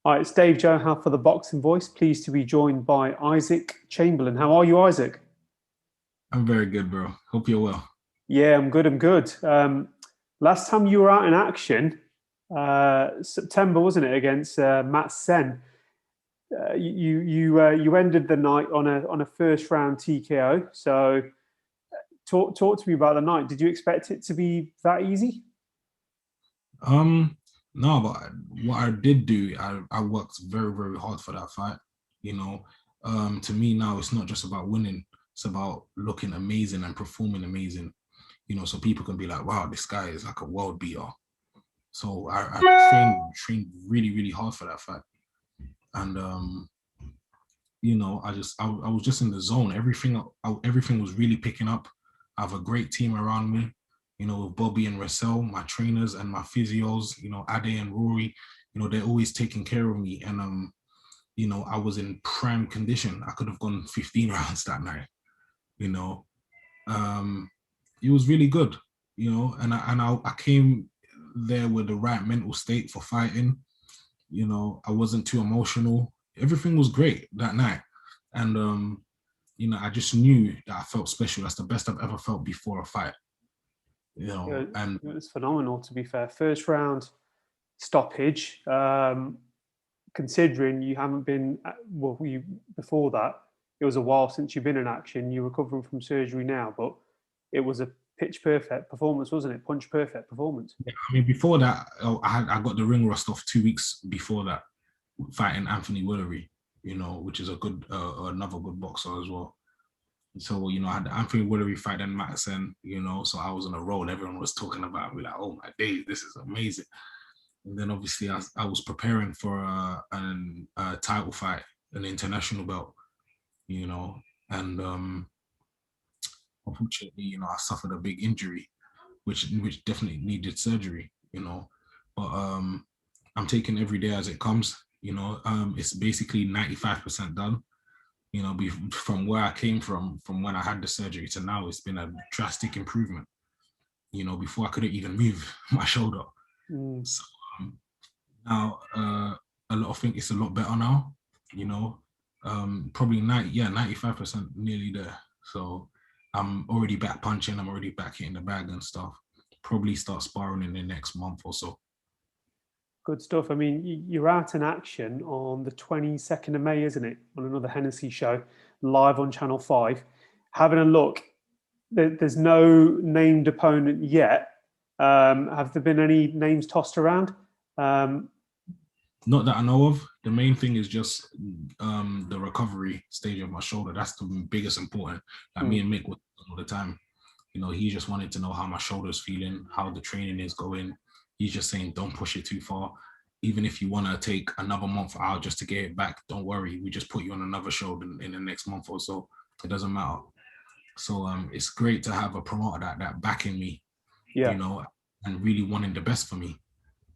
Hi, it's Dave Johal for the Boxing Voice. Pleased to be joined by Isaac Chamberlain. How are you, Isaac? I'm very good, bro. Hope you're well. Yeah, I'm good. I'm good. Last time you were out in action, September, wasn't it, against Matt Sen? You ended the night on a first round TKO. So talk to me about the night. Did you expect it to be that easy? Um, no, but what I did do, I worked very, very hard for that fight. You know, to me now it's not just about winning, it's about looking amazing and performing amazing, so people can be like, wow, this guy is like a world beater. So I trained really, really hard for that fight. And I was just in the zone. Everything was really picking up. I have a great team around me, with Bobby and Russell, my trainers and my physios, Ade and Rory, they're always taking care of me. And I was in prime condition. I could have gone 15 rounds that night, you know. Um, it was really good, and I came there with the right mental state for fighting. I wasn't too emotional. Everything was great that night. And I just knew that I felt special. That's the best I've ever felt before a fight. Yeah, And it was phenomenal, to be fair. First round stoppage. Considering you haven't been well, you before that, it was a while since you've been in action. You're recovering from surgery now, but it was a pitch perfect performance, wasn't it? Punch perfect performance. I mean, before that, I got the ring rust off 2 weeks before that, fighting Anthony Willery, which is a good another good boxer as well. So, I had the Anthony Willery fight and Madison, so I was on a roll. Everyone was talking about me like, oh my days, this is amazing. And then obviously I was preparing for a title fight, an international belt, you know, and unfortunately, I suffered a big injury, which definitely needed surgery, but I'm taking every day as it comes. It's basically 95% done. From where I came from when I had the surgery to now, it's been a drastic improvement. Before I couldn't even move my shoulder. Mm. So now a lot of think it's a lot better now. Probably 95% nearly there. So I'm already back punching. I'm already back hitting the bag and stuff. Probably start sparring in the next month or so. Good stuff. I mean, you're out in action on the 22nd of May, isn't it? On another Hennessy show, live on Channel 5. Having a look, there's no named opponent yet. Have there been any names tossed around? Um, Not that I know of. The main thing is just the recovery stage of my shoulder. That's the biggest important. Like me hmm. and Mick were all the time. He just wanted to know how my shoulder's feeling, how the training is going. He's just saying, don't push it too far. Even if you want to take another month out just to get it back, don't worry. We just put you on another show in the next month or so. It doesn't matter. So it's great to have a promoter that backing me, Yeah. you know, and really wanting the best for me.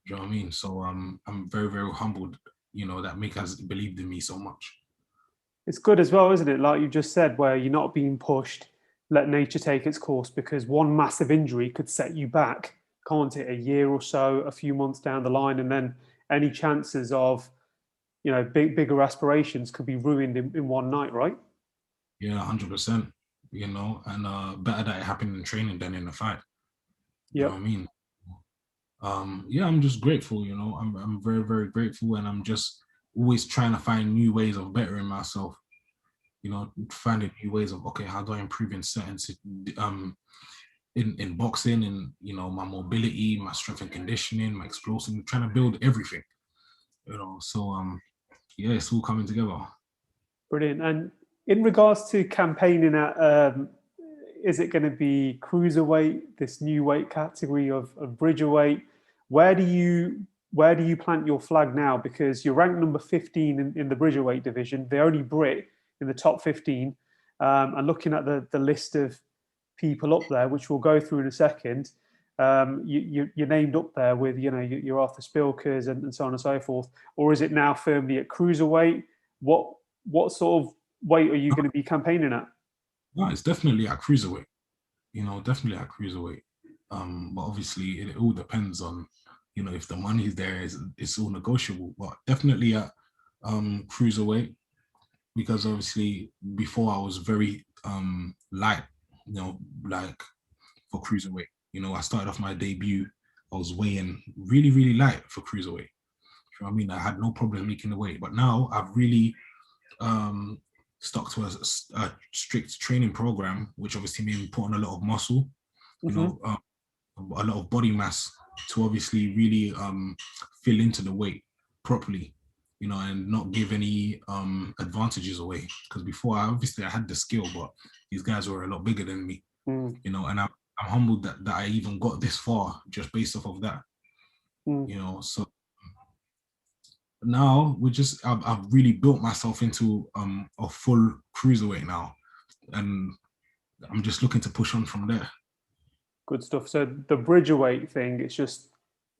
You know what I mean? So I'm very, very humbled, that Mick has believed in me so much. It's good as well, isn't it? Like you just said, where you're not being pushed, let nature take its course, because one massive injury could set you back, can't it? A year or so, a few months down the line, and then any chances of, bigger aspirations could be ruined in one night, right? Yeah, 100%. And better that it happened in training than in the fight. You know what Yep. I mean? Yeah, I'm just grateful. I'm very, very grateful, and I'm just always trying to find new ways of bettering myself. Finding new ways of, okay, how do I improve in certain um in boxing, and my mobility, my strength and conditioning, my explosive, trying to build everything. So yeah, it's all coming together. Brilliant. And in regards to campaigning at, is it going to be cruiserweight, this new weight category of Bridgerweight? Where do you where do you plant your flag now? Because you're ranked number 15 in the Bridgerweight division, the only Brit in the top 15. And looking at the list of people up there, which we'll go through in a second, you're named up there with your Arthur Spilkers and so on and so forth. Or is it now firmly at cruiserweight? What sort of weight are you going to be campaigning at? No, it's definitely at cruiserweight. Definitely at cruiserweight. But obviously, it all depends on you know, if the money's there, it's all negotiable. But definitely at cruiserweight, because obviously before I was very light, you know, like for cruiserweight. You know, I started off my debut, I was weighing really, really light for cruiserweight. You know what I mean? I had no problem making the weight, but now I've really stuck to a strict training program, which obviously made me put on a lot of muscle, you know, a lot of body mass to obviously really fill into the weight properly, you know, and not give any advantages away. Because before, I had the skill, but these guys were a lot bigger than me, you know, and I'm humbled that I even got this far just based off of that, you know. So now I've really built myself into a full cruiserweight now, and I'm just looking to push on from there. Good stuff. So the Bridgerweight thing, it's just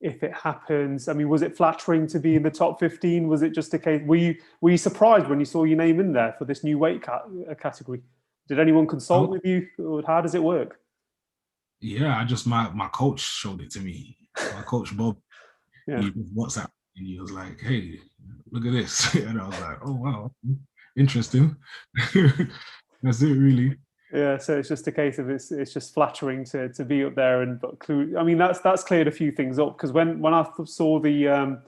if it happens. I mean, was it flattering to be in the top 15? Was it just a case? Were you surprised when you saw your name in there for this new weight category? Did anyone consult with you, or how does it work? Yeah, my coach showed it to me. My coach Bob, he WhatsApp, and he was like, "Hey, look at this," and I was like, "Oh wow, interesting." That's it, really. Yeah, so it's just a case of it's just flattering to be up there, and I mean that's cleared a few things up, because when I saw the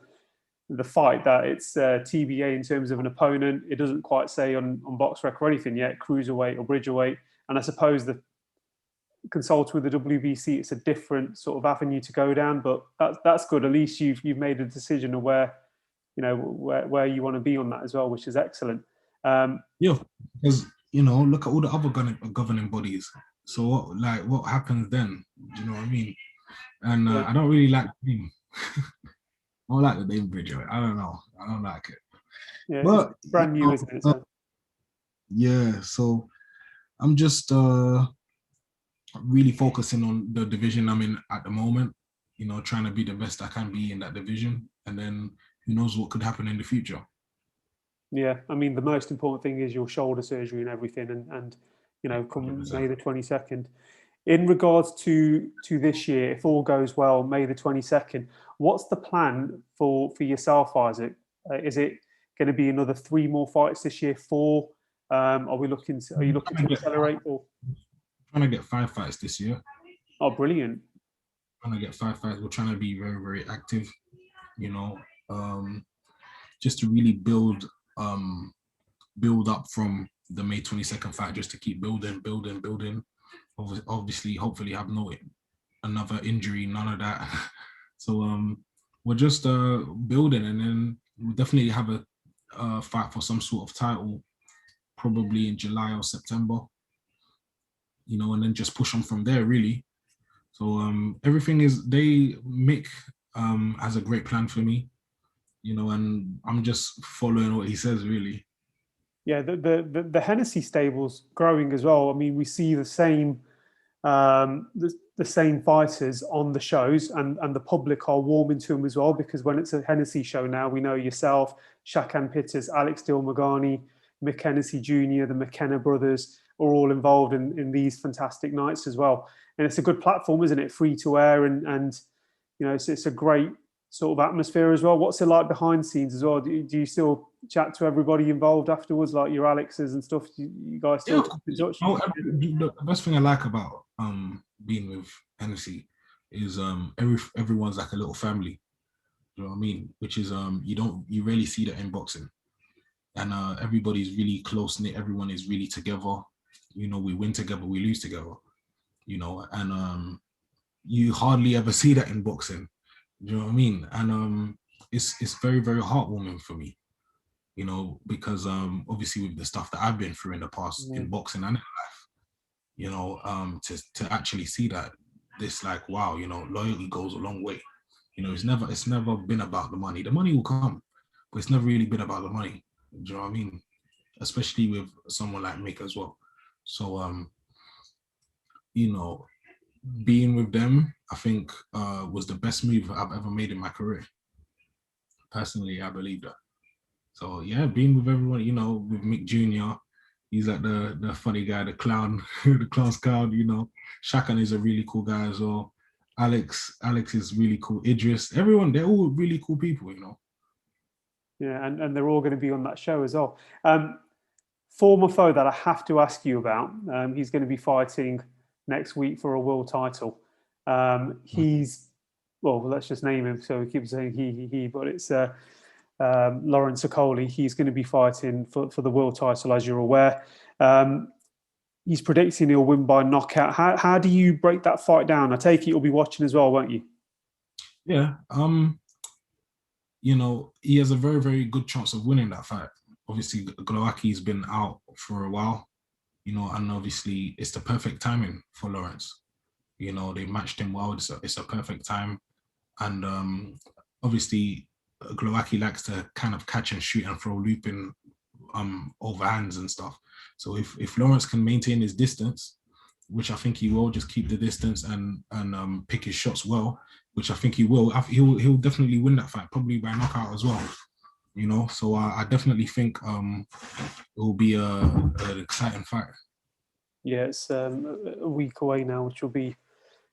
fight that it's TBA in terms of an opponent, it doesn't quite say on BoxRec or anything yet, cruiserweight or bridgerweight, and I suppose the consult with the WBC, it's a different sort of avenue to go down, but that's good. At least you've made a decision of where where you want to be on that as well, which is excellent. Yeah, because you know, look at all the other governing bodies. So what happens then? Do you know what I mean? And I don't really like the name. I don't like the name Bridgerweight. I don't know. I don't like it. Yeah, but it's brand new, isn't it? So. Yeah, so I'm just really focusing on the division I'm in at the moment, you know, trying to be the best I can be in that division. And then who knows what could happen in the future. Yeah, I mean, the most important thing is your shoulder surgery and everything, and you know, come 100%. May the 22nd. In regards to this year, if all goes well, May the 22nd, what's the plan for yourself, Isaac? Is it going to be another 3 more fights this year? 4? Are you looking to accelerate? Or trying to get 5 fights this year. Oh, brilliant! Trying to get 5 fights. We're trying to be very, very active. You know, just to really build up from the May 22nd fight, just to keep building. Obviously, hopefully have another injury, none of that. So we're just building, and then we'll definitely have a fight for some sort of title, probably in July or September, you know, and then just push on from there, really. So everything Mick has a great plan for me, you know, and I'm just following what he says, really. Yeah, the Hennessy stable's growing as well. I mean, we see the same the same fighters on the shows, and the public are warming to them as well, because when it's a Hennessy show now, we know yourself, Shakan Pitters, Alex Dilmagani, Mick Hennessy Jr., the McKenna brothers are all involved in these fantastic nights as well. And it's a good platform, isn't it? Free to air, and you know, it's a great sort of atmosphere as well. What's it like behind the scenes as well? Do you still chat to everybody involved afterwards, like your Alexes and stuff? Do you guys still keep in touch? The best thing I like about being with Hennessy is everyone's like a little family. You know what I mean? Which is you rarely see that in boxing. And everybody's really close knit. Everyone is really together. You know, we win together, we lose together. You know, and you hardly ever see that in boxing. You know what I mean? And it's very, very heartwarming for me, you know, because obviously with the stuff that I've been through in the past in boxing and in life, you know, to actually see that, this like, wow, you know, loyalty goes a long way. You know, it's never been about the money. The money will come, but it's never really been about the money. Do you know what I mean? Especially with someone like Mick as well. So you know, being with them, I think was the best move I've ever made in my career. Personally, I believe that. So yeah, being with everyone, you know, with Mick Jr., he's like the funny guy, the clown, the clown's clown, you know. Shakan is a really cool guy as well. Alex is really cool. Idris, everyone, they're all really cool people, you know. Yeah, and they're all going to be on that show as well. Former foe that I have to ask you about. He's going to be fighting next week for a world title. He's, well, let's just name him. So we keep saying he, but it's Lawrence Okolie. He's going to be fighting for the world title, as you're aware. He's predicting he'll win by knockout. How do you break that fight down? I take it you'll be watching as well, won't you? Yeah. You know, he has a very, very good chance of winning that fight. Obviously, Glowacki's been out for a while, you know, and obviously it's the perfect timing for Lawrence. You know, they matched him well. It's a perfect time. And obviously, Glowacki likes to kind of catch and shoot and throw looping overhands and stuff. So if Lawrence can maintain his distance, which I think he will, just keep the distance and pick his shots well, which I think he will, he'll definitely win that fight, probably by knockout as well. You know, so I definitely think it will be an exciting fight. Yeah, it's a week away now, which will be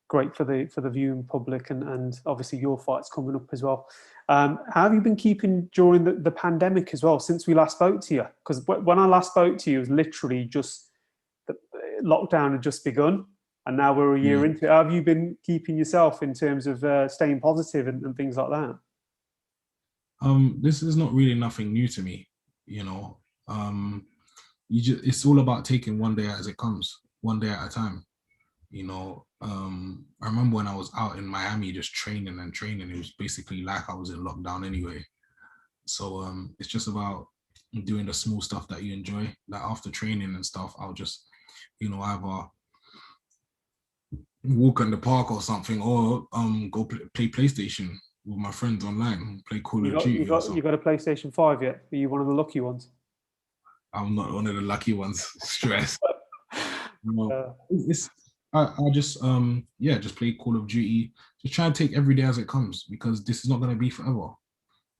great for the viewing public, and obviously your fight's coming up as well. How have you been keeping during the pandemic as well, since we last spoke to you? Because when I last spoke to you, it was literally just the lockdown had just begun, and now we're a year into it. How have you been keeping yourself in terms of staying positive and things like that? This is not really nothing new to me, you know. It's all about taking one day as it comes, one day at a time. You know, I remember when I was out in Miami just training and training, it was basically like I was in lockdown anyway. So it's just about doing the small stuff that you enjoy. Like after training and stuff, I'll just, you know, either walk in the park or something, or go play PlayStation with my friends online, play Call of Duty or something. You got a PlayStation 5 yet? Are you one of the lucky ones? I'm not one of the lucky ones. Stress. No, I just just play Call of Duty. Just try and take every day as it comes, because this is not gonna be forever.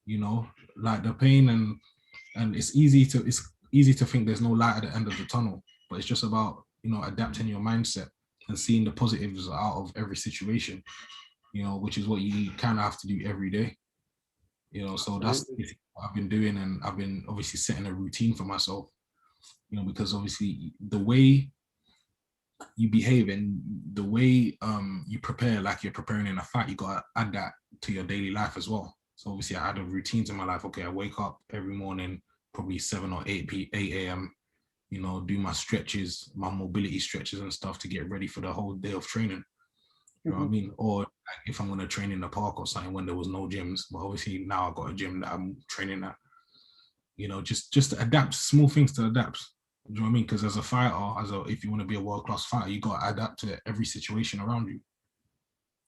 You know, like the pain and it's easy to think there's no light at the end of the tunnel, but it's just about, you know, adapting your mindset and seeing the positives out of every situation, you know, which is what you kind of have to do every day, you know. So that's what I've been doing, and I've been obviously setting a routine for myself, you know, because obviously the way you behave and the way you prepare, like you're preparing in a fight, you gotta add that to your daily life as well. So obviously I add a routine to my life. Okay, I wake up every morning, probably 7 or 8 a.m., you know, do my stretches, my mobility stretches and stuff to get ready for the whole day of training. You know what I mean? Or if I'm gonna train in the park or something when there was no gyms, but obviously now I've got a gym that I'm training at. You know, just to adapt, small things to adapt. Do you know what I mean? Because as a fighter, if you want to be a world-class fighter, you got to adapt to every situation around you.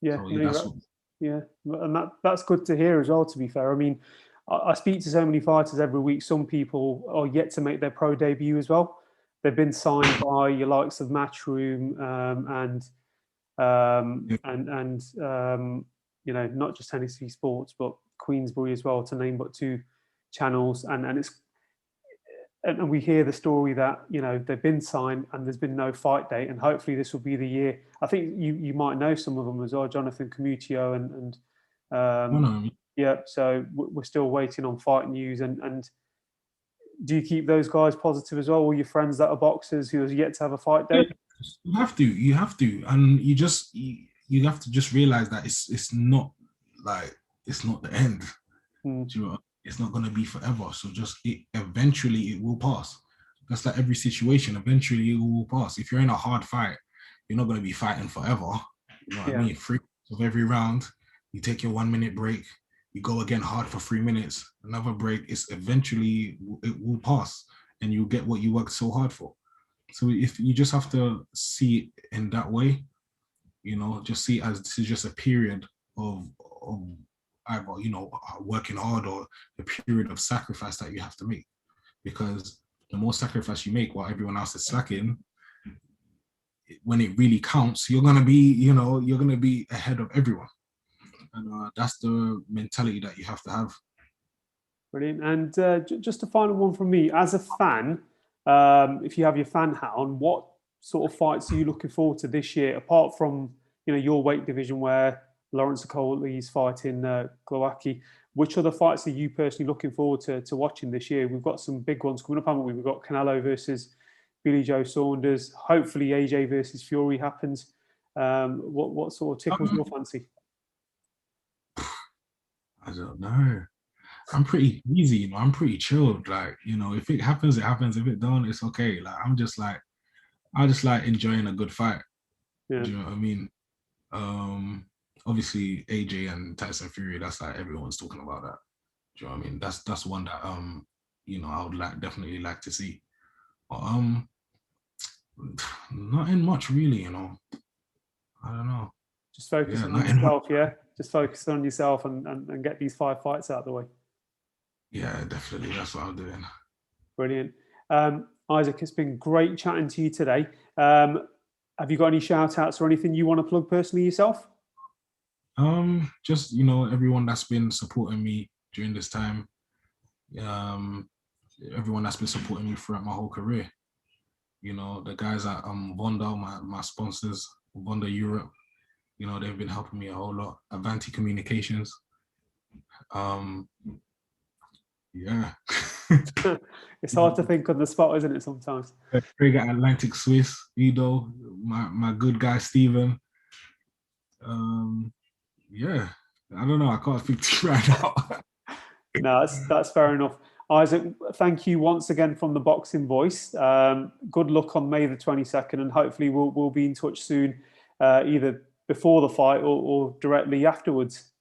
Yeah, So, yeah, and that's good to hear as well, to be fair. I mean, I speak to so many fighters every week. Some people are yet to make their pro debut as well. They've been signed by your likes of Matchroom you know, not just Tennessee Sports, but Queensbury as well, to name but two channels. And we hear the story that, you know, they've been signed and there's been no fight date, and hopefully this will be the year. I think you might know some of them as well, Jonathan Camutio yeah. So we're still waiting on fight news. And do you keep those guys positive as well? All your friends that are boxers who are yet to have a fight date? You have to, and you have to just realize that it's not the end. Do you know? It's not going to be forever. So eventually it will pass. That's like every situation. Eventually it will pass. If you're in a hard fight, you're not going to be fighting forever. You know what I mean? 3 minutes of every round, you take your 1 minute break, you go again hard for 3 minutes, another break. It will pass, and you'll get what you worked so hard for. So if you just have to see it in that way, you know, just see it as this is just a period of either, you know, working hard, or the period of sacrifice that you have to make. Because the more sacrifice you make while everyone else is slacking, when it really counts, you're gonna be ahead of everyone. And that's the mentality that you have to have. Brilliant. And just a final one from me. As a fan, if you have your fan hat on, what sort of fights are you looking forward to this year, apart from, your weight division where Lawrence Okolie is fighting Glowacki. Which other fights are you personally looking forward to watching this year? We've got some big ones coming up, haven't we? We've got Canelo versus Billy Joe Saunders. Hopefully AJ versus Fury happens. What sort of tickles your fancy? I don't know. I'm pretty easy, I'm pretty chilled. Like, if it happens, it happens. If it don't, it's okay. Like, I just like enjoying a good fight. Yeah. Do you know what I mean? Obviously AJ and Tyson Fury, that's like everyone's talking about that. Do you know what I mean? That's one that I would definitely like to see. But nothing much really, I don't know. Just focus on yourself, yeah? Just focus on yourself and get these 5 fights out of the way. Yeah, definitely. That's what I'm doing. Brilliant. Isaac, it's been great chatting to you today. Have you got any shout outs or anything you want to plug personally yourself? Just, everyone that's been supporting me during this time. Everyone that's been supporting me throughout my whole career. The guys at Vonda, my sponsors, Vonda Europe, they've been helping me a whole lot. Avanti Communications. Yeah. It's hard to think on the spot, isn't it, sometimes? Craig at Atlantic Swiss, Edo, my good guy Stephen. Yeah, I don't know. I can't speak to you right now. No, that's fair enough. Isaac, thank you once again from the Boxing Voice. Good luck on May the 22nd, and hopefully we'll be in touch soon, either before the fight or directly afterwards.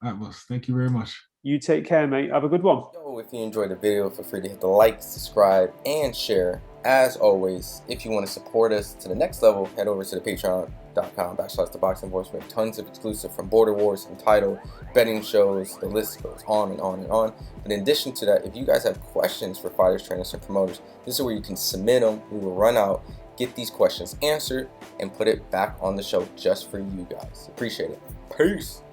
All right, boss. Thank you very much. You take care, mate. Have a good one. So if you enjoyed the video, feel free to hit the like, subscribe, and share. As always, if you want to support us to the next level, head over to the patreon.com/ThaBoxingVoice. We have tons of exclusive from Border Wars, Entitled, betting shows, the list goes on and on and on. But in addition to that, if you guys have questions for fighters, trainers, and promoters, this is where you can submit them. We will run out, get these questions answered, and put it back on the show just for you guys. Appreciate it. Peace.